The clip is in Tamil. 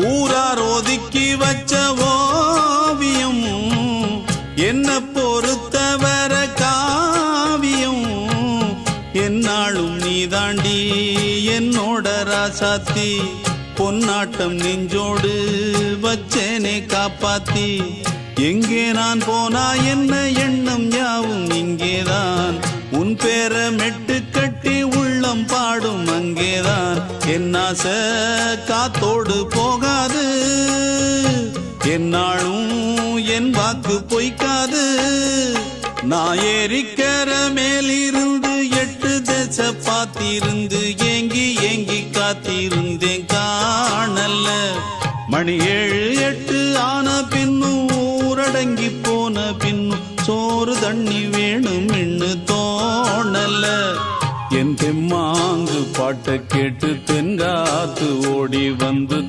ஊரார் ஒதுக்கி வச்ச ஓவியம் என்ன பொறுத்தவர காவியம் என்னாலும் நீதாண்டி என்னோட ராசாத்தி பொன்னாட்டம் நெஞ்சோடு வச்சேனே காப்பாத்தி எங்கே நான் போனா என்ன எண்ணம் யாவும் இங்கேதான் உன் பேர மெட்டு கட்டி உள்ளம் பாடும் அங்கேதான் என் ஆசை காத்தோடு போகாது என்னாலும் என் வாக்கு பொய்க்காது நான் ஏறிக்கர மேலிருந்து 8 தேச பாத்திருந்து ஏங்கி ஏங்கி காத்திருந்தேன் காணல்ல மணி 7 8 ஆன பின்னும் ஊரடங்கி போன பின்னும் சோறு தண்ணி வேணும் என்று தோணல என் தெம்மாங்கு பாட்டை கேட்டு தென்காத்து ஓடி வந்து